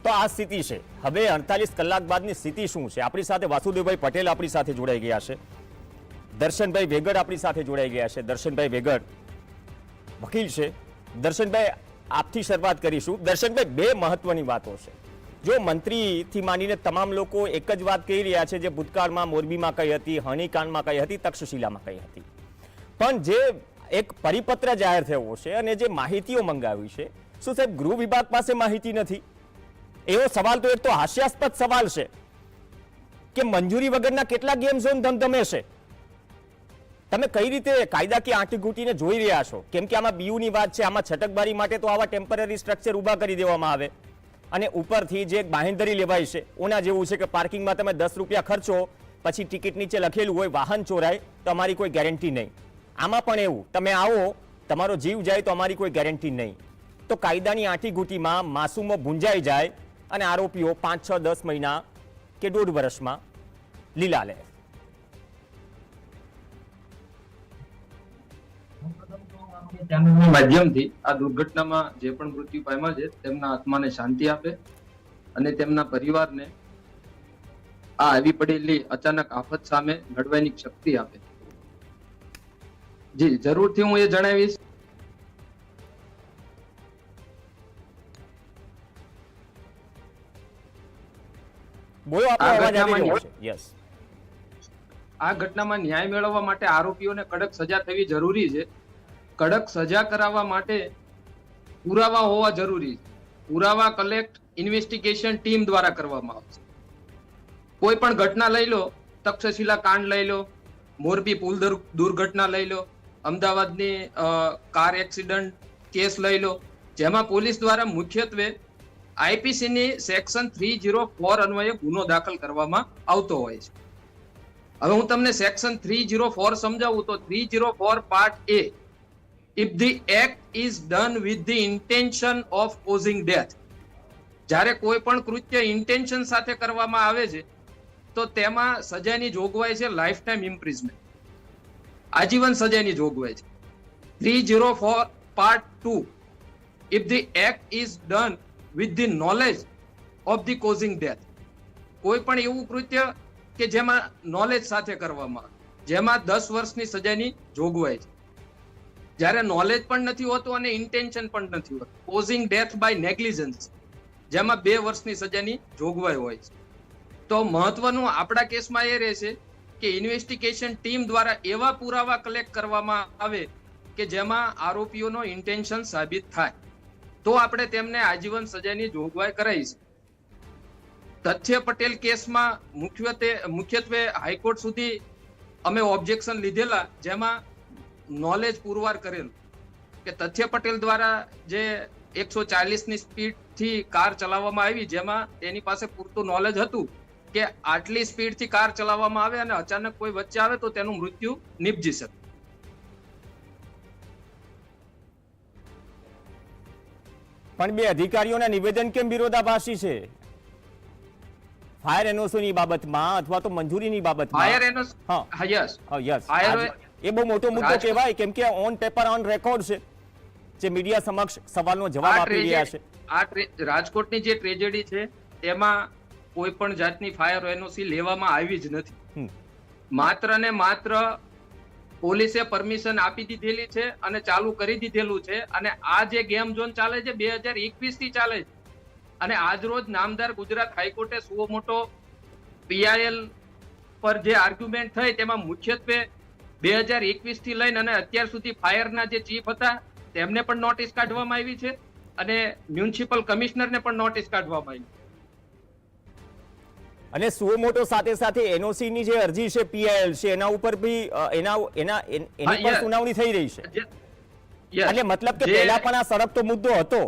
તો આ સ્થિતિ છે. હવે 48 કલાક બાદની સ્થિતિ શું છે? આપણી સાથે વાસુદેવભાઈ પટેલ આપણી સાથે જોડાઈ ગયા છે, દર્શનભાઈ વેગડ આપણી સાથે જોડાઈ ગયા છે. દર્શનભાઈ વેગડ વકીલ છે. દર્શનભાઈ, આપથી શરૂઆત કરીશું. દર્શનભાઈ, બે મહત્વની વાતો છે. જો મંત્રીથી માંડીને તમામ લોકો એક જ વાત કહી રહ્યા છે, જે ભૂતકાળમાં મોરબીમાં કઈ હતી, હનીકાંડમાં કઈ હતી, તક્ષશિલામાં કઈ હતી, પણ જે એક પરિપત્ર જાહેર થયો છે અને જે માહિતીઓ મંગાવી છે, શું સાહેબ ગૃહ વિભાગ પાસે માહિતી નથી? એવો સવાલ તો એક તો હાસ્યાસ્પદ સવાલ છે કે મંજૂરી વગરના કેટલા ગેમ ઝોન ધમધમે છે. તમે કઈ રીતે કાયદાકીય આંટીઘૂંટીને જોઈ રહ્યા છો? કેમ કે આમાં બીયુની વાત છે, આમાં છટકબારી માટે તો આવા ટેમ્પરરી સ્ટ્રક્ચર ઊભા કરી દેવામાં આવે અને ઉપરથી જે બાંહેધરી લેવાય છે ઓના જેવું છે કે પાર્કિંગમાં તમે 10 રૂપિયા ખર્ચો, પછી ટિકિટ નીચે લખેલું હોય વાહન ચોરાય તો અમારી કોઈ ગેરંટી નહીં. આમાં પણ એવું, તમે આવો તમારો જીવ જાય તો અમારી કોઈ ગેરંટી નહીં. તો કાયદાની આંટીઘૂંટીમાં માસૂમો ભૂંજાઈ જાય અને આરોપીઓ 5, 6, 10 મહિના કે 1.5 વર્ષમાં લીલા લે. ચેનલના માધ્યમથી આ દુર્ઘટનામાં જે પણ મૃત્યુ પામ્યા છે તેમના આત્માને શાંતિ આપે અને તેમના પરિવારને આ આવી પડેલી અચાનક આફત સામે લડવાની શક્તિ આપે. જી જરૂરથી હું એ જણાવીશ. બોલો, આપણો અવાજ આવી રહ્યો છે. યસ. આ ઘટનામાં ન્યાય મેળવવા માટે આરોપીઓને કડક સજા થવી જરૂરી છે. કડક સજા કરાવવા માટે પુરાવા હોવા જરૂરી છે. પુરાવા કલેક્ટ ઇન્વેસ્ટિગેશન ટીમ દ્વારા કરવામાં આવશે. કોઈ પણ ઘટના લઈ લો, તક્ષશિલા કાંડ લઈ લો, મોરબી પુલ દુર્ઘટના લઈ લો, અમદાવાદની કાર એક્સિડન્ટ કેસ લઈ લો, જેમાં પોલીસ દ્વારા મુખ્યત્વે આઈપીસીની સેક્શન 304 અન્વયે ગુનો દાખલ કરવામાં આવતો હોય છે. હવે હું તમને સેક્શન 304 સમજાવું તો 304 part A, if the act is done with the intention of causing death, જ્યારે કોઈ પણ કૃત્ય ઇન્ટેન્શન સાથે કરવામાં આવે છે તો તેમાં સજાની જોગવાઈ છે લાઈફ ટાઈમ ઇમ્પ્રિઝમેન્ટ, આજીવન સજાની જોગવાઈ છે. 304 part 2, if the act is done with the knowledge of the causing death, કોઈ પણ એવું કૃત્ય કે જેમાં નોલેજ સાથે કરવામાં આવે, જેમાં 10 વર્ષની સજાની જોગવાઈ છે. જ્યારે નોલેજ પણ નથી હોતું અને ઇન્ટેન્શન પણ નથી હોતું, કોઝિંગ ડેથ બાય નેગ્લિજન્સ, જેમાં 2 વર્ષની સજાની જોગવાઈ હોય છે. તો મહત્વનું આપણા કેસમાં એ રહેશે કે ઇન્વેસ્ટિગેશન ટીમ દ્વારા એવા પુરાવા કલેક્ટ કરવામાં આવે કે જેમાં આરોપીઓનો ઇન્ટેન્શન સાબિત થાય, તો આપણે તેમને આજીવન સજાની જોગવાઈ કરાઈ છે. તથ્ય પટેલ કેસમાં મુખ્યત્વે હાઈકોર્ટ સુધી અમે ઓબ્જેક્શન લીધેલા, જેમાં નોલેજ પુરવાર કરેલું કે તથ્ય પટેલ દ્વારા જે 140ની સ્પીડથી કાર ચલાવવામાં આવી, જેમાં તેની પાસે પૂરતું નોલેજ હતું કે આટલી સ્પીડથી કાર ચલાવવામાં આવે અને અચાનક કોઈ વચ્ચે આવે તો તેનું મૃત્યુ નિપજી શકે. પણ બે અધિકારીઓના નિવેદન કેમ વિરોધાભાસી છે? ફાયર એનઓસીની બાબતમાં અથવા તો મંજૂરીની બાબતમાં? ફાયર એનઓસી, હા, યસ, એ બહુ મોટો મુદ્દો કહેવાય, કેમ કે ઓન પેપર ઓન રેકોર્ડ છે જે મીડિયા સમક્ષ સવાલનો જવાબ આપી રહ્યા છે. આ રાજકોટની જે ટ્રેજેડી છે તેમાં કોઈ પણ જાતની ફાયર એનઓસી લેવામાં આવી જ નથી. માત્ર ને માત્ર પોલીસે પરમિશન આપી દીધેલી છે અને ચાલુ કરી દીધેલું છે. અને આ જે ગેમ ઝોન ચાલે છે 2021 થી ચાલે છે અને આજ રોજ નામદાર ગુજરાત હાઈકોર્ટે સુઓ મોટો પીઆઈએલ પર જે આર્ગ્યુમેન્ટ થઈ તેમાં મુખ્યત્વે 2021 થી લઈને અને અત્યાર સુધી ફાયરના જે ચીફ હતા તેમને પણ નોટિસ કાઢવામાં આવી છે અને મ્યુનિસિપલ કમિશનરને પણ નોટિસ કાઢવામાં આવી. અને સુઓ મોટો સાથે સાથે એનઓસી ની જે અરજી છે પીઆઈએલ છે એના ઉપર બી એની પર સુનાવણી થઈ રહી છે. એટલે મતલબ કે પહેલા પણ આ સળગતો મુદ્દો હતો,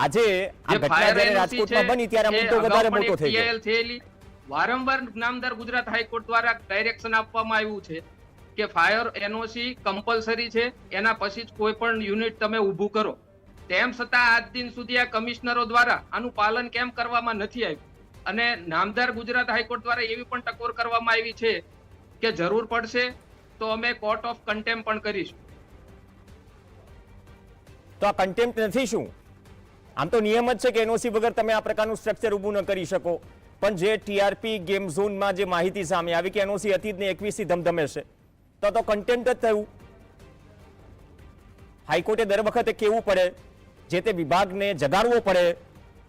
આજે આ ઘટના જ્યારે રાજકોટમાં બની ત્યારે મુદ્દો વધારે મોટો થઈ ગયો. વારંવાર નામદાર ગુજરાત હાઈકોર્ટ દ્વારા ડાયરેક્શન આપવામાં આવ્યું છે કે ફાયર એનઓસી કમ્પલસરી છે, એના પછી જ કોઈ પણ યુનિટ તમે ઊભું કરો. તેમ છતાં આજ દિન સુધી આ કમિશનરો દ્વારા આનું પાલન કેમ કરવામાં નથી આવ્યું? અને નામદાર ગુજરાત હાઈકોર્ટ દ્વારા એવી પણ ટકોર કરવામાં આવી છે કે જરૂર પડશે તો અમે કોર્ટ ઓફ કન્ટેમ્પ પણ કરીશું. તો આ કન્ટેમ્પ્ટ નથી શું? આમ તો નિયમ જ છે કે એનઓસી વગર તમે આ પ્રકારનું સ્ટ્રક્ચર ઊભું ન કરી શકો, પણ જે ટીઆરપી ગેમ ઝોનમાં જે માહિતી સામે આવી કે એનઓસી હતી જ ને 21 ધમધમે છે, તો કન્ટેન્ટ જ થયું. હાઈકોર્ટે દર વખતે કહેવું પડે, જે તે વિભાગને જગાડવો પડે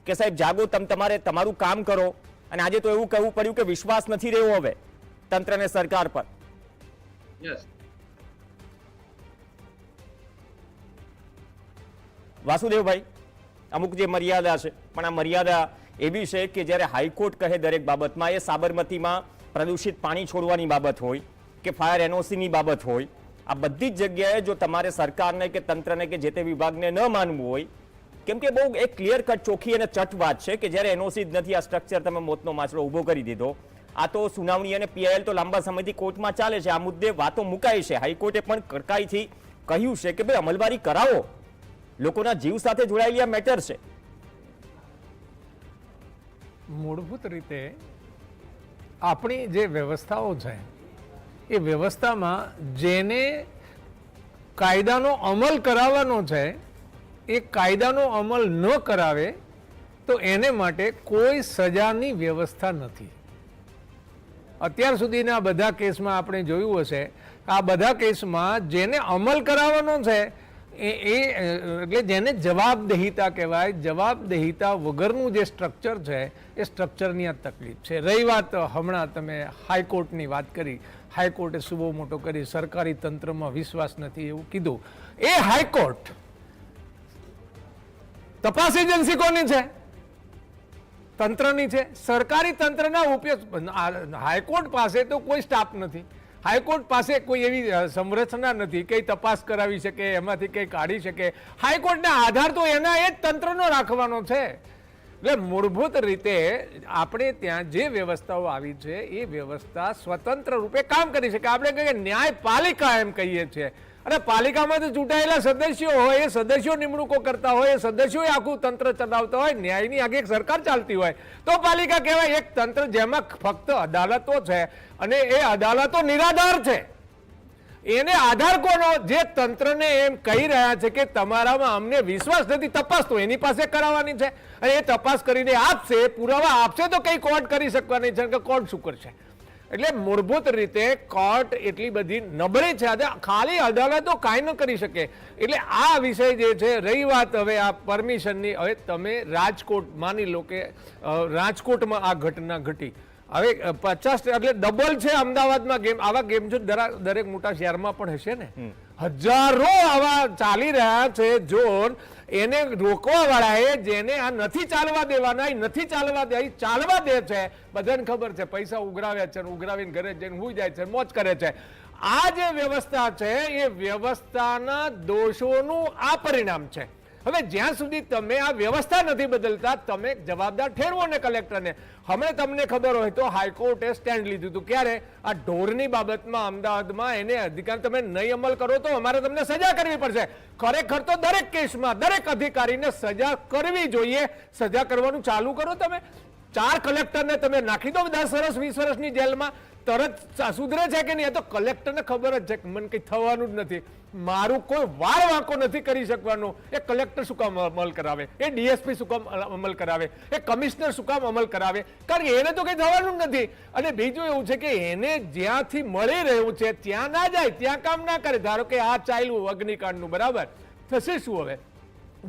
કે સાહેબ જાગો, તમારે તમારું કામ કરો. અને આજે તો એવું કહેવું પડ્યું કે વિશ્વાસ નથી રહ્યો હવે તંત્ર અને સરકાર પર. યસ. વાસુદેવભાઈ, અમુક જે મર્યાદા છે, પણ આ મર્યાદા એવી છે કે જ્યારે હાઈકોર્ટ કહે દરેક બાબતમાં, એ સાબરમતીમાં પ્રદૂષિત પાણી છોડવાની બાબત હોય કે ફાયર એનઓસીની બાબત હોય, આ બધી જ જગ્યાએ જો તમારે સરકારને કે તંત્રને કે જે તે વિભાગને ન માનવું હોય, કેમ કે બહુ એક ક્લિયર કટ ચોખ્ખી અને ચટ વાત છે કે જ્યારે એનઓસી જ નથી, આ સ્ટ્રક્ચર તમે મોતનો માછડો ઊભો કરી દીધો. આ તો સુનાવણી અને પીઆઈએલ તો લાંબા સમયથી કોર્ટમાં ચાલે છે, આ મુદ્દે વાતો મુકાઈ છે. હાઈકોર્ટે પણ કડકાઈથી કહ્યું છે કે ભાઈ અમલવારી કરાવો, લોકોના જીવ સાથે જોડાયેલી આ મેટર છે. મૂળભૂત રીતે આપણી જે વ્યવસ્થાઓ છે એ વ્યવસ્થામાં જેને કાયદાનો અમલ કરાવવાનો છે એ કાયદાનો અમલ ન કરાવે તો એને માટે કોઈ સજાની વ્યવસ્થા નથી. અત્યાર સુધીના બધા કેસમાં આપણે જોયું હશે, આ બધા કેસમાં જેને અમલ કરાવવાનો છે એટલે જેને જવાબદેહિતા કહેવાય, જવાબદેહિતા વગરનું જે સ્ટ્રક્ચર છે એ સ્ટ્રક્ચરની આ તકલીફ છે. રહી વાત હમણાં તમે હાઈકોર્ટની વાત કરી, હાઈકોર્ટે શું બહુ મોટો કરી, સરકારી તંત્રમાં વિશ્વાસ નથી એવું કીધું. એ હાઈકોર્ટ તપાસ એજન્સી કોની છે? તંત્રની છે. સરકારી તંત્રના ઉપયોગ, હાઈકોર્ટ પાસે તો કોઈ સ્ટાફ નથી, હાઈકોર્ટ પાસે કોઈ એવી સંરચના નથી કે તપાસ કરાવી શકે, એમાંથી કંઈ કાઢી શકે. હાઈકોર્ટના આધાર તો એના એ જ તંત્રનો રાખવાનો છે. એટલે મૂળભૂત રીતે આપણે ત્યાં જે વ્યવસ્થાઓ આવી છે એ વ્યવસ્થા સ્વતંત્ર રૂપે કામ કરી શકે. આપણે કહીએ ન્યાયપાલિકા એમ કહીએ છીએ, અને પાલિકામાં તો ચૂંટાયેલા સદસ્યો હોય, એ સદસ્યો નિમણૂકો કરતા હોય, એ સદસ્યો આખું તંત્ર ચલાવતા હોય, ન્યાયની આગે એક સરકાર ચાલતી હોય તો પાલિકા કહેવાય. એક તંત્ર જેમાં ફક્ત અદાલતો છે અને એ અદાલતો નિરાધાર છે. એને આધાર કોનો? જે તંત્રને એમ કહી રહ્યા છે કે તમારામાં અમને વિશ્વાસ નથી, તપાસ તો એની પાસે કરાવવાની છે, અને એ તપાસ કરીને આપશે, પુરાવા આપશે તો કઈ કોર્ટ કરી શકવાની છે કે કોર્ટ શું કરશે. એટલે મૂળભૂત રીતે કોર્ટ એટલી બધી નબળી છે, ખાલી અદાલતો કાંઈ ન કરી શકે. એટલે આ વિષય જે છે, રહી વાત હવે આ પરમિશનની, હવે તમે રાજકોટ માની લો કે રાજકોટમાં આ ઘટના ઘટી, હવે 50 એટલે ડબલ છે અમદાવાદમાં ગેમ. આવા ગેમ જો દરેક મોટા શહેરમાં પણ હશે ને, હજારો આવા ચાલી રહ્યા છે ઝોન. એને રોકવા વાળાએ જેને આ નથી ચાલવા દેવાના, નથી ચાલવા દે, ચાલવા દે છે, બધાને ખબર છે, પૈસા ઉઘરાવ્યા છે, ઉઘરાવીને ઘરે જઈને હુઈ જાય છે, મોજ કરે છે. આ જે વ્યવસ્થા છે એ વ્યવસ્થાના દોષોનું આ પરિણામ છે. હવે જ્યાં સુધી તમે આ વ્યવસ્થા નથી બદલતા, તમે જવાબદાર ઠેરવો ને કલેક્ટરને. હમણાં તમને ખબર હોય તો હાઈકોર્ટે સ્ટેન્ડ લીધું હતું, ક્યારે? આ ઢોરની બાબતમાં અમદાવાદમાં એને અધિકાર તમે નહીં અમલ કરો તો અમારે તમને સજા કરવી પડશે. ખરેખર તો દરેક કેસમાં દરેક અધિકારીને સજા કરવી જોઈએ. સજા કરવાનું ચાલુ કરો. તમે 4 કલેક્ટરને તમે નાખી દો 10 વર્ષ 20 વર્ષની જેલમાં, તરત સુધરે છે કે નહીં? એ તો કલેક્ટરને ખબર જ છે કે મને કંઈ થવાનું જ નથી, મારું કોઈ વાળ વાંકો નથી કરી શકવાનું. એ કલેક્ટર શું કામ અમલ કરાવે? એ ડીએસપી શું કામ અમલ કરાવે? એ કમિશનર શું કામ અમલ કરાવે? કારણ કે એને તો કંઈ થવાનું જ નથી. અને બીજું એવું છે કે એને જ્યાંથી મળી રહ્યું છે ત્યાં ના જાય, ત્યાં કામ ના કરે. ધારો કે આ ચાલ્યું અગ્નિકાંડનું, બરાબર, થશે શું હવે?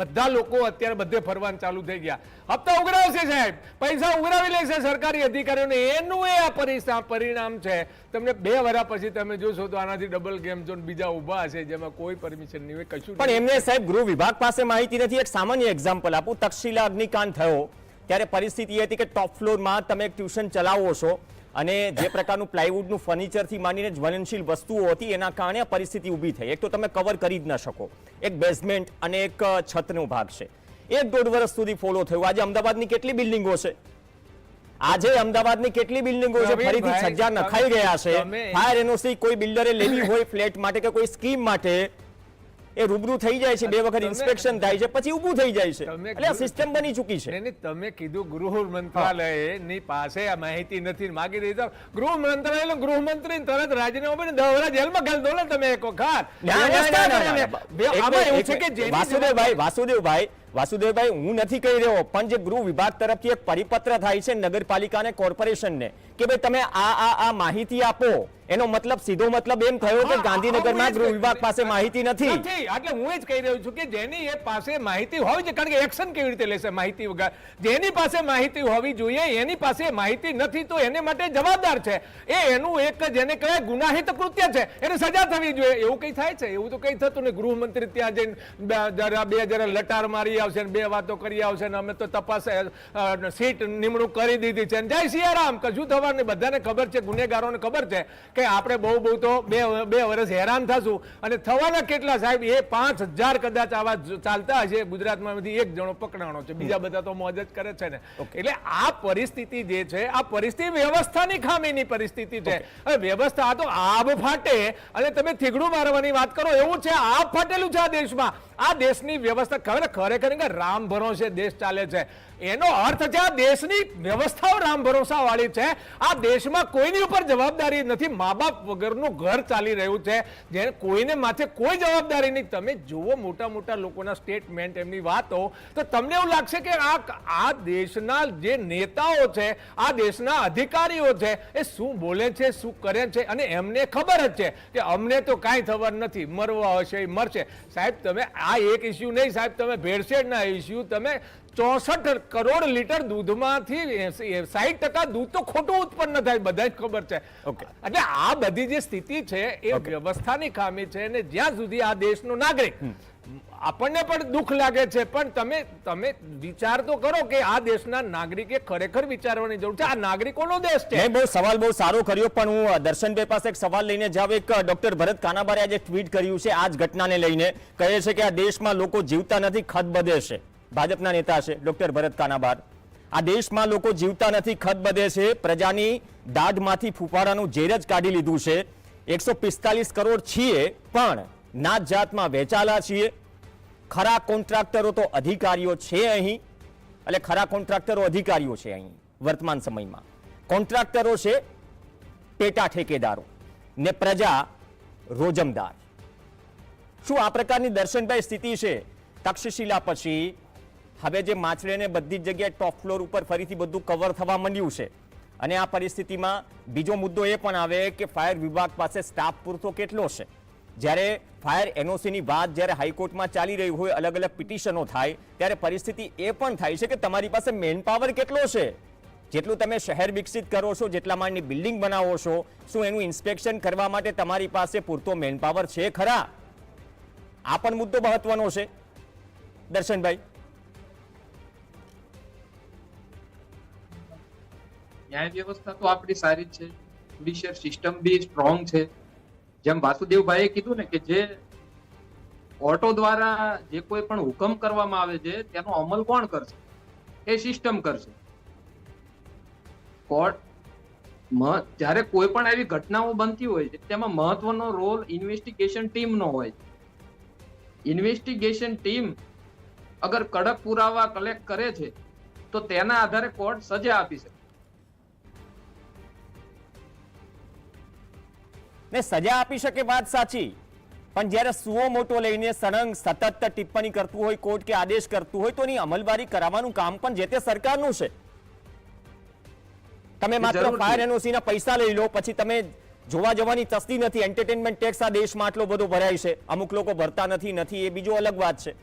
બધા લોકો અત્યારે બધે ફરવાનું ચાલુ થઈ ગયા, હપ્તા ઉઘરાવશે સાહેબ, પૈસા ઉઘરાવી લેશે સરકારી અધિકારીઓને. એનું એ આ પરિણામ છે. તમને 2 વર્ષ પછી તમે જોશો તો આનાથી ડબલ ગેમ ઝોન બીજા ઉભા હશે જેમાં કોઈ પરમિશન નહીં હોય, કશું. પણ એમને સાહેબ ગૃહ વિભાગ પાસે માહિતી નથી. એક સામાન્ય એક્ઝામ્પલ આપું. તક્ષશિલા અગ્નિકાંડ થયો ત્યારે પરિસ્થિતિ હતી કે ટોપ ફ્લોરમાં તમે એક ટ્યુશન ચલાવો છો, અને જે પ્રકારનું પ્લાયવુડનું ફર્નિચરથી માંડીને જ્વલનશીલ વસ્તુઓ હતી એના કારણે પરિસ્થિતિ ઊભી થઈ. એક તો તમે કવર કરી જ ન શકો, એક બેઝમેન્ટ અને એક છતનો ભાગ છે. 1-1.5 વર્ષ સુધી ફોલો થયું. આજે અમદાવાદની કેટલી બિલ્ડિંગો છે? આજે અમદાવાદની કેટલી બિલ્ડિંગો છે ફરીથી સજ્જા નખાઈ ગયા છે. ફાયર એનઓસી કોઈ બિલ્ડરે લેવી હોય ફ્લેટ માટે કે કોઈ સ્કીમ માટે એ રૂબરૂ થઈ જાય છે, 2 વખત ઇન્સ્પેક્શન થાય છે, પછી ઊભું થઈ જાય છે. તમે એટલે આ સિસ્ટમ બની ચૂકી છે. નહીં, તમે કીધું ગૃહ મંત્રાલયની પાસે આ માહિતી નથી, માગી રહી તો ગૃહ મંત્રાલય ગૃહમંત્રી તરત રાજીનામું આપીને 10 વર્ષ જેલમાં ઘાલ દો ને તમે એક વખત. આમાં એવું છે કે જેની વાસુદેવભાઈ, હું નથી કહી રહ્યો, પણ જે ગૃહ વિભાગ તરફથી એક પરિપત્ર થાય છે નગરપાલિકા અને કોર્પોરેશનને કે ભાઈ તમે આ માહિતી આપો, એનો મતલબ સીધો મતલબ એમ થયો કે ગાંધીનગરમાં ગૃહ વિભાગ પાસે માહિતી નથી. એટલે હું એ જ કહી રહ્યો છું કે જેની એ પાસે માહિતી હોવી જોઈએ, કારણ કે એક્શન કેવી રીતે લેશે માહિતી વગર? જેની પાસે માહિતી હોવી જોઈએ એની પાસે માહિતી નથી તો એને માટે જવાબદાર છે. એનું એક જેને કહેવાય ગુનાહિત કૃત્ય છે, એને સજા થવી જોઈએ. એવું કઈ થાય છે? એવું તો કઈ થતું ને ગૃહમંત્રી ત્યાં જઈને બે જરા લટાર મારી આવશે, 2 વાતો કરી આવશે ને અમે તો તપાસ સીટ નિમણૂક કરી દીધી છે, જય સિયારામ, કશું થવાનું. બધાને ખબર છે, ગુનેગારોને ખબર છે કે આપણે બહુ તો બે વર્ષ હેરાન થશું. અને થવાના કેટલા સાહેબ? એ 5000 કદાચ આવા ચાલતા હશે ગુજરાતમાં, 1 જણો પકડાણો છે, બીજા બધા તો મોજ જ કરે છે ને. એટલે આ પરિસ્થિતિ જે છે, આ પરિસ્થિતિ વ્યવસ્થાની ખામીની પરિસ્થિતિ છે. હવે વ્યવસ્થા આ તો આબ ફાટે અને તમે થીગડું મારવાની વાત કરો, એવું છે. આબ ફાટેલું છે આ દેશમાં. આ દેશની વ્યવસ્થા ખરેખર રામ ભરોસે દેશ ચાલે છે, એનો અર્થ છે આ દેશની વ્યવસ્થાઓ રામ ભરોસા વાળી છે. આ દેશમાં કોઈની ઉપર જવાબદારી નથી, મા બાપ વગરનું ઘર ચાલી રહ્યું છે, જેને કોઈને માથે કોઈ જવાબદારી નહીં. તમે જુઓ મોટા લોકોના સ્ટેટમેન્ટ, એમની વાતો, તો તમને એવું લાગશે કે આ દેશના જે નેતાઓ છે, આ દેશના અધિકારીઓ છે, એ શું બોલે છે, શું કરે છે, અને એમને ખબર જ છે કે અમને તો કાંઈ ખબર નથી, મરવા હશે એ મરશે. સાહેબ તમે આ એક ઇસ્યુ નહીં સાહેબ, તમે ભેળસેળના ઇસ્યુ, તમે 64 કરોડ લીટર દૂધમાંથી 60% દૂધ તો ખોટું ઉત્પન્ન થાય, બધા જ ખબર છે. એટલે આ બધી જે સ્થિતિ છે એ વ્યવસ્થાની ખામી છે. અને જ્યાં સુધી આ દેશનો નાગરિક, આપણને પણ દુઃખ લાગે છે, પણ તમે વિચાર તો કરો કે આ દેશના નાગરિકે ખરેખર વિચારવાની જરૂર છે. આ નાગરિકોનો દેશ છે. સવાલ બહુ સારો કર્યો, પણ હું દર્શનભાઈ પાસે એક સવાલ લઈને જાવ. એક ડોક્ટર ભરત કાનાબારે આજે ટ્વીટ કર્યું છે આ જ ઘટનાને લઈને, કહે છે કે આ દેશમાં લોકો જીવતા નથી, ખત બધે છે. ભાજપના નેતા છે ડોક્ટર ભરત કાનાબાર. આ દેશમાં લોકો જીવતા નથી, ખત બધે છે. પ્રજાની દાઢમાંથી ફૂફાડાનું ઝેર જ કાઢી લીધું છે. 145 કરોડ છીએ પણ નાત જાતમાં વેચાલા છીએ. ખરા કોન્ટ્રાક્ટરો તો અધિકારીઓ છે અહીં, એટલે ખરા કોન્ટ્રાક્ટરો અધિકારીઓ છે અહીં વર્તમાન સમયમાં. કોન્ટ્રાક્ટરો છે પેટા ઠેકેદારો ને પ્રજા રોજમદાર. શું આ પ્રકારની દર્શનભાઈ સ્થિતિ છે? તક્ષશિલા પછી હવે જે માછલીને બધી જ જગ્યાએ ટોપ ફ્લોર ઉપર ફરીથી બધું કવર થવા માંડ્યું છે. અને આ પરિસ્થિતિમાં બીજો મુદ્દો એ પણ આવે કે ફાયર વિભાગ પાસે સ્ટાફ પૂરતો કેટલો છે? જ્યારે ફાયર એનઓસીની વાત જ્યારે હાઈકોર્ટમાં ચાલી રહી હોય, અલગ અલગ પિટિશનો થાય, ત્યારે પરિસ્થિતિ એ પણ થાય છે કે તમારી પાસે મેન પાવર કેટલો છે? જેટલું તમે શહેર વિકસિત કરો છો, જેટલા માળની બિલ્ડિંગ બનાવો છો, શું એનું ઇન્સ્પેક્શન કરવા માટે તમારી પાસે પૂરતો મેન પાવર છે ખરા? આ પણ મુદ્દો મહત્વનો છે દર્શનભાઈ. ન્યાય વ્યવસ્થા તો આપણી સારી જ છે, જ્યુડિશિયલ સિસ્ટમ બી સ્ટ્રોંગ છે. જેમ વાસુદેવભાઈએ કીધું ને કે જે કોર્ટો દ્વારા જે કોઈ પણ હુકમ કરવામાં આવે છે તેનો અમલ કોણ કરશે? એ સિસ્ટમ કરશે. કોર્ટ જ્યારે કોઈ પણ આવી ઘટનાઓ બનતી હોય છે તેમાં મહત્વનો રોલ ઇન્વેસ્ટિગેશન ટીમનો હોય. ઇન્વેસ્ટિગેશન ટીમ અગર કડક પુરાવા કલેક્ટ કરે છે તો તેના આધારે કોર્ટ સજા આપી શકે. ને સજા આપી શકે, વાત સાચી, પણ જ્યારે સુઓ મોટો લઈને સળંગ સતત ટિપ્પણી કરતું હોય કોર્ટ કે આદેશ કરતું હોય તો એની અમલવારી કરાવવાનું કામ પણ જે તે સરકારનું છે. તમે માત્ર ફાયર એનઓસી ના પૈસા લઈ લો, પછી તમે જોવા જવાની તસ્તી નથી. એન્ટરટેનમેન્ટ ટેક્સ આ દેશમાં આટલો બધો ભરાય છે, અમુક લોકો ભરતા નથી, એ બીજો અલગ વાત છે.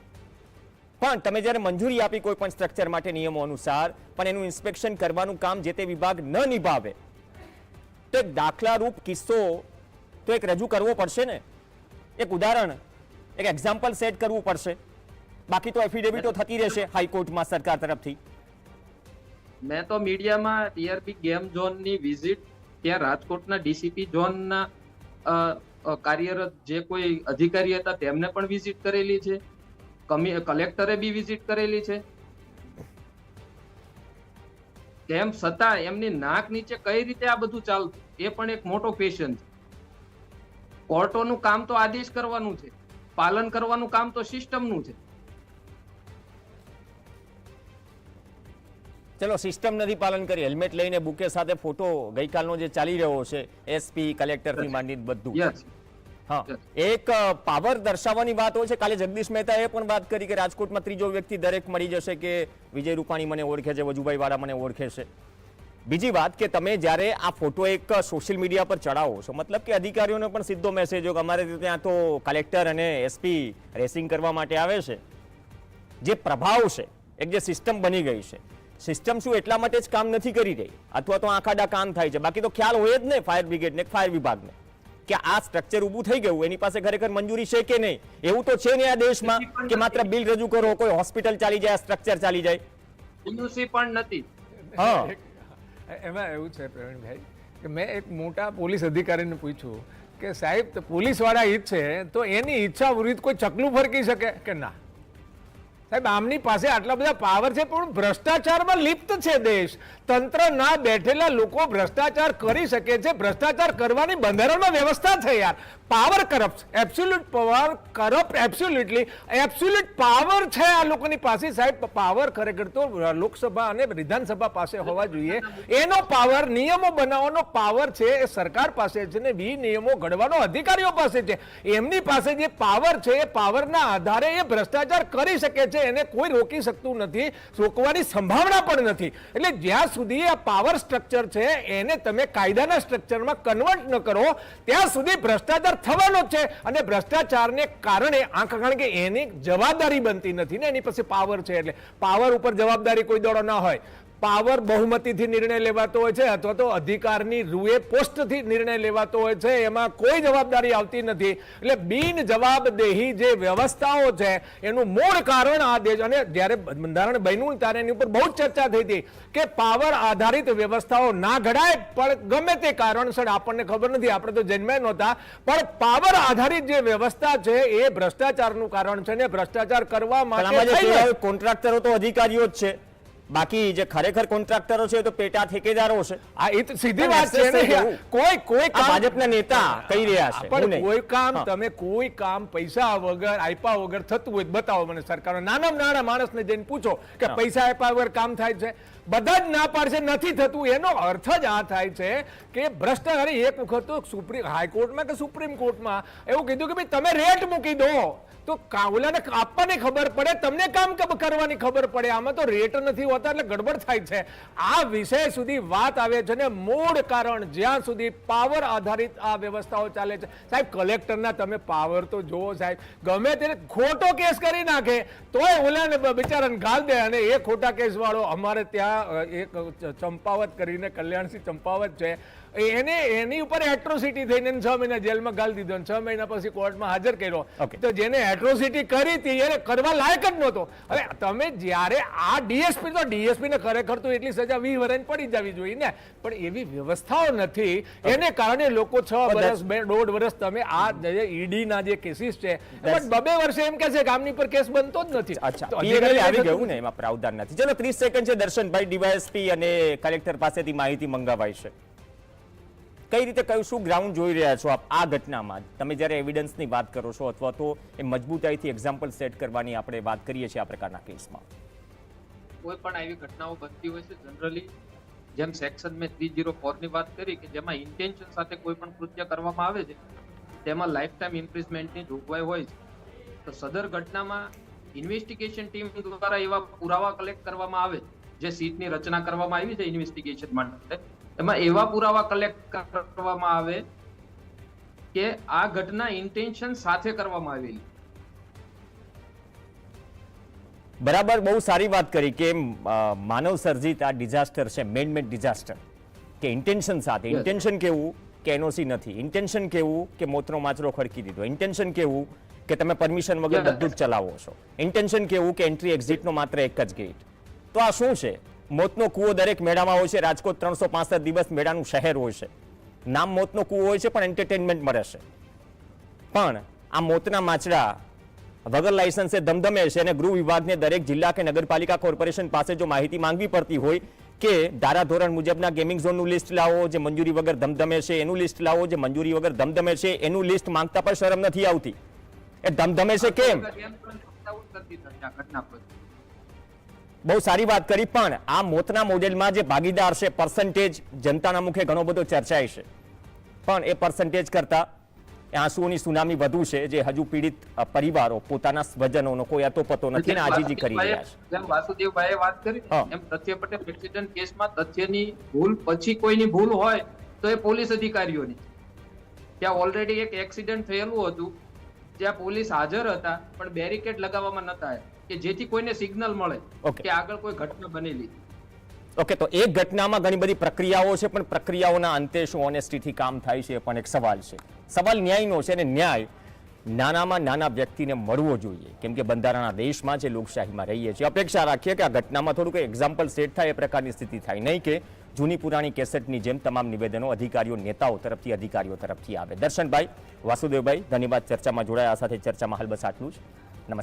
પણ તમે જ્યારે મંજૂરી આપી કોઈ પણ સ્ટ્રક્ચર માટે નિયમો અનુસાર, પણ એનું ઇન્સ્પેક્શન કરવાનું કામ જે તે વિભાગ ન નિભાવે તો એક દાખલારૂપ કિસ્સો તો એક રજૂ કરવો પડશે ને. એક ઉદાહરણ, એક એક્ઝામ્પલ સેટ કરવું પડશે. બાકી તો એફિડેવિટો થતી રહેશે હાઈકોર્ટમાં સરકાર તરફથી. મેં તો મીડિયામાં ટીઆરપી ગેમ ઝોનની વિઝિટ, ત્યાં રાજકોટના ડીસીપી ઝોનના કાર્યરત જે કોઈ અધિકારી હતા તેમને પણ વિઝિટ કરેલી છે, કલેક્ટરે બી વિઝિટ કરેલી છે. તેમ છતાં એમની નાક નીચે કઈ રીતે આ બધું ચાલતું એ પણ એક મોટો ક્વેશ્ચન છે. કોર્ટોનું કામ તો આદેશ કરવાનું છે, પાલન કરવાનું કામ તો સિસ્ટમનું છે. ચલો સિસ્ટમ નથી પાલન કરી, હેલ્મેટ લઈને બુકે સાથે ફોટો ગઈકાલનો જે ચાલી રહ્યો છે એસપી કલેક્ટરથી માંડીને બધું, યસ, હા, એક પાવર દર્શાવવાની વાત હોય છે. કાલે જગદીશ મહેતાએ પણ વાત કરી કે રાજકોટમાં ત્રીજો વ્યક્તિ દરેક મળી જશે, કે વિજય રૂપાણી મને ઓળખે છે, વજુભાઈ વાળા મને ઓળખે છે. બીજી વાત કે તમે જ્યારે આ ફોટો એક સોશિયલ મીડિયા પર ચડાવો છો, મતલબ કે અધિકારીઓને પણ સીધો મેસેજ હોય કે અમારે ત્યાં તો કલેક્ટર અને એસપી રેસિંગ કરવા માટે આવે છે. જે પ્રભાવ છે, એક જે સિસ્ટમ બની ગઈ છે, સિસ્ટમ શું એટલા માટે જ કામ નથી કરી રહી, અથવા તો આખાડા કામ થાય છે, બાકી તો ખ્યાલ હોય જ ને ફાયર બ્રિગેડને, ફાયર વિભાગને, કે આ સ્ટ્રક્ચર ઊભું થઈ ગયું, એની પાસે ખરેખર મંજૂરી છે કે નહીં. એવું તો છે ને આ દેશમાં કે માત્ર બિલ રજૂ કરો, કોઈ હોસ્પિટલ ચાલી જાય, સ્ટ્રક્ચર ચાલી જાય. યુસી પણ નથી. હા, એમાં એવું છે પ્રવીણભાઈ કે મેં એક મોટા પોલીસ અધિકારીને પૂછ્યું કે સાહેબ પોલીસ વાળા ઈચ્છે તો એની ઈચ્છા વિરુદ્ધ કોઈ ચકલું ફરકી શકે કે ના? સાહેબ આમની પાસે આટલા બધા પાવર છે, પણ ભ્રષ્ટાચારમાં લિપ્ત છે દેશ. તંત્ર ના બેઠેલા લોકો ભ્રષ્ટાચાર કરી શકે છે. ભ્રષ્ટાચાર કરવાની બંધારણમાં વ્યવસ્થા છે યાર. Power corrupt, absolute power corrupt, absolutely absolute power છે આ લોકોની પાસે. સાહેબ પાવર ખરેખર તો લોકસભા અને વિધાનસભા પાસે હોવા જોઈએ. એનો પાવર, નિયમો બનાવવાનો પાવર છે એ સરકાર પાસે છે ને નિયમો ઘડવાનો અધિકારીઓ પાસે છે. એમની પાસે જે પાવર છે એ પાવરના આધારે એ ભ્રષ્ટાચાર કરી શકે છે. એને કોઈ રોકી શકતું નથી, રોકવાની સંભાવના પણ નથી. એટલે જ્યાં સુધી આ પાવર સ્ટ્રક્ચર છે એને તમે કાયદાના સ્ટ્રક્ચરમાં કન્વર્ટ ન કરો ત્યાં સુધી ભ્રષ્ટાચાર થવાનો છે. અને ભ્રષ્ટાચારને કારણે કારણ કે એની જવાબદારી બનતી નથી ને, એની પાસે પાવર છે એટલે પાવર ઉપર જવાબદારી કોઈ દોડો ના હોય. પાવર બહુમતીથી નિર્ણય લેવાતો હોય છે અથવા તો અધિકારની રૂએ પોસ્ટથી નિર્ણય લેવાતો હોય છે, એમાં કોઈ જવાબદારી આવતી નથી. એટલે બિન જવાબદેહી જે વ્યવસ્થાઓ છે એનું મૂળ કારણ આ દેશ. અને જ્યારે બંધારણ બન્યું ત્યારે એની ઉપર બહુ જ ચર્ચા થઈ હતી કે પાવર આધારિત વ્યવસ્થાઓ ના ઘડાય, પણ ગમે તે કારણસર આપણને ખબર નથી, આપણે તો જન્મ્યા નહોતા, પણ પાવર આધારિત જે વ્યવસ્થા છે એ ભ્રષ્ટાચારનું કારણ છે ને ભ્ષ્ટાચાર કરવા માટે કોન્ટ્રાક્ટરો તો અધિકારીઓ જ છે, બાકી જે ખરેખર કોન્ટ્રાક્ટરો છે તો પેટા ઠેકેદારો છે. આ એ તો સીધી વાત છે ને. કોઈ ભાજપના નેતા કહી રહ્યા છે, પણ કોઈ કામ તમે કોઈ કામ પૈસા વગર આપ્યા વગર થતું હોય બતાવો મને. સરકાર નાના નાના માણસને જઈને પૂછો કે પૈસા આપ્યા વગર કામ થાય છે, બધા જ ના પાડશે નથી થતું. એનો અર્થ જ આ થાય છે કે ભ્રષ્ટાચાર. એક વખત તો હાઈકોર્ટમાં કે સુપ્રીમ કોર્ટમાં એવું કીધું કે ભાઈ તમે રેટ મૂકી દો તો ઓલાને આપવાની ખબર પડે, તમને કામ કરવાની ખબર પડે. આમાં તો રેટ નથી હોતા એટલે ગડબડ થાય છે. આ વિષય સુધી વાત આવે છે ને મૂળ કારણ જ્યાં સુધી પાવર આધારિત આ વ્યવસ્થાઓ ચાલે છે. સાહેબ કલેક્ટરના તમે પાવર તો જુઓ સાહેબ, ગમે તેને ખોટો કેસ કરી નાખે તોય ઓલાને બિચારાને ગાળ દે. અને એ ખોટા કેસ વાળો અમારે ત્યાં એક ચંપાવત કરીને કલ્યાણસિંહ ચંપાવત છે, એની ઉપર એટ્રોસિટી થઈને 6 મહિના જેલમાં ગાળ દીધો, 6 મહિના પછી કોર્ટમાં હાજર કર્યો. તો જેને એટ્રોસિટી કરી હતી એને કરવા લાયક જ નહોતો. હવે તમે જ્યારે આ ડીએસપી તો ડીએસપી ને ખરેખર તો એટલી સજા 20 વર્ષ પડી જવી જોઈએ ને, પણ એવી વ્યવસ્થાઓ નથી. એને કારણે લોકો 6 વર્ષ 1.5 વર્ષ તમે આ ઈડી ના જે કેસીસ છે પણ 2 વર્ષે એમ કે છે કે આમની પર કેસ બનતો જ નથી. આવી ગયું ને, એમાં પ્રાવધાન નથી. ચલો 30 સેકન્ડ છે દર્શનભાઈ. ડીવાયએસપી અને કલેક્ટર પાસેથી માહિતી મંગાવાઈ છે, કઈ રીતે કયું શું ગ્રાઉન્ડ જોઈ રહ્યા છો આપ આ ઘટનામાં? તમે જ્યારે એવિડન્સની વાત કરો છો અથવા તો એ મજબૂતાઈથી એક્ઝામ્પલ સેટ કરવાની આપણે વાત કરીએ છીએ આ પ્રકારના કેસમાં, કોઈ પણ આવી ઘટનાઓ બનતી હોય છે જનરલી જેમ સેક્શન મેં 304 ની વાત કરી કે જેમાં ઇન્ટેન્શન સાથે કોઈ પણ કૃત્ય કરવામાં આવે છે તેમાં લાઈફ ટાઈમ ઇમ્પ્રિઝમેન્ટની જોગવાઈ હોય છે. તો સદર ઘટનામાં ઇન્વેસ્ટિગેશન ટીમ દ્વારા એવા પુરાવા કલેક્ટ કરવામાં આવે જે સીટની રચના કરવામાં આવી છે ઇન્વેસ્ટિગેશન માટે, એમાં એવા પુરાવા કલેક્ટ કરવામાં આવે કે આ ઘટના ઇન્ટેન્શન સાથે કરવામાં આવેલી. બરાબર, બહુ સારી વાત કરી કે માનવ સર્જિત આ ડિઝાસ્ટર છે, મેન ડિઝાસ્ટર, કે ઇન્ટેન્શન સાથે. ઇન્ટેન્શન કેવું કે એનઓસી નથી, ઇન્ટેન્શન કેવું કે મોતનો માછરો ખડકી દીધો, ઇન્ટેન્શન કેવું કે તમે પરમિશન વગર બધું જ ચલાવો છો, ઇન્ટેન્શન કેવું કે એન્ટ્રી એક્ઝિટનો માત્ર એક જ ગેટ. તો આ શું છે? મોતનો કૂવો દરેક મેળામાં હોય છે. રાજકોટ 365 દિવસ મેળાનું શહેર હોય છે, નામ મોતનો કૂવો હોય છે પણ એન્ટરટેનમેન્ટ મળે છે. પણ આ મોતના માછડા વગર લાયસન્સે ધમધમે છે અને ગૃહ વિભાગને દરેક જિલ્લા કે નગરપાલિકા કોર્પોરેશન પાસે જો માહિતી માંગવી પડતી હોય કે ધારાધોરણ મુજબના ગેમિંગ ઝોનનું લિસ્ટ લાવો, જે મંજૂરી વગર ધમધમે છે એનું લિસ્ટ લાવો, જે મંજૂરી વગર ધમધમે છે એનું લિસ્ટ માંગતા પણ શરમ નથી આવતી. એ ધમધમે છે કેમ? કેમ પણ આઉટ કરતી નથી આ ઘટના પછી. બહુ સારી વાત કરી, પણ આ મોતના મોડેલમાં જે ભાગીદાર છે પર્સન્ટેજ જનતાના મુખે ઘણો બધો ચર્ચાય છે, પણ એ પર્સન્ટેજ કરતા આંસુઓની સુનામી વધુ છે, જે હજુ પીડિત પરિવારો પોતાના સ્વજનોનો કોઈ અતોપતો નથી ને આજીજી કરી રહ્યા છે. જેમ વાસુદેવભાઈએ વાત કરી હા. એમ તથ્ય પટેલ એક્સિડન્ટ કેસમાં તથ્યની ભૂલ પછી કોઈની ભૂલ હોય તો એ પોલીસ અધિકારીઓની. ત્યાં ઓલરેડી એક એક્સિડન્ટ થયેલું હતું જ્યાં પોલીસ હાજર હતા પણ બેરિકેડ લગાવવામાં નતા આવ્યા કે જેથી કોઈને સિગ્નલ મળે Okay. કે આગળ કોઈ ઘટના બનેલી. ઓકે, તો એક ઘટનામાં ઘણી બધી પ્રક્રિયાઓ છે, પણ પ્રક્રિયાઓના અંતે શું ઓનેસ્ટીથી કામ થાય છે એ પણ એક સવાલ છે. સવાલ ન્યાયનો છે, અને ન્યાય નાનામાં નાના વ્યક્તિને મળવો જોઈએ, કેમ કે બંધારણના દેશમાં જે લોકશાહીમાં રહીએ છીએ. અપેક્ષા રાખીએ કે આ ઘટનામાં થોડુંક એક્ઝામ્પલ સેટ થાય એ પ્રકારની સ્થિતિ થાય, નહીં કે જૂની પુરાણી કેસેટની જેમ તમામ નિવેદનો અધિકારીઓ નેતાઓ તરફથી અધિકારીઓ તરફથી આવે. દર્શનભાઈ, વાસુદેવભાઈ, ધન્યવાદ ચર્ચામાં જોડાયા. આ સાથે ચર્ચામાં હાલ બસ આટલું જ.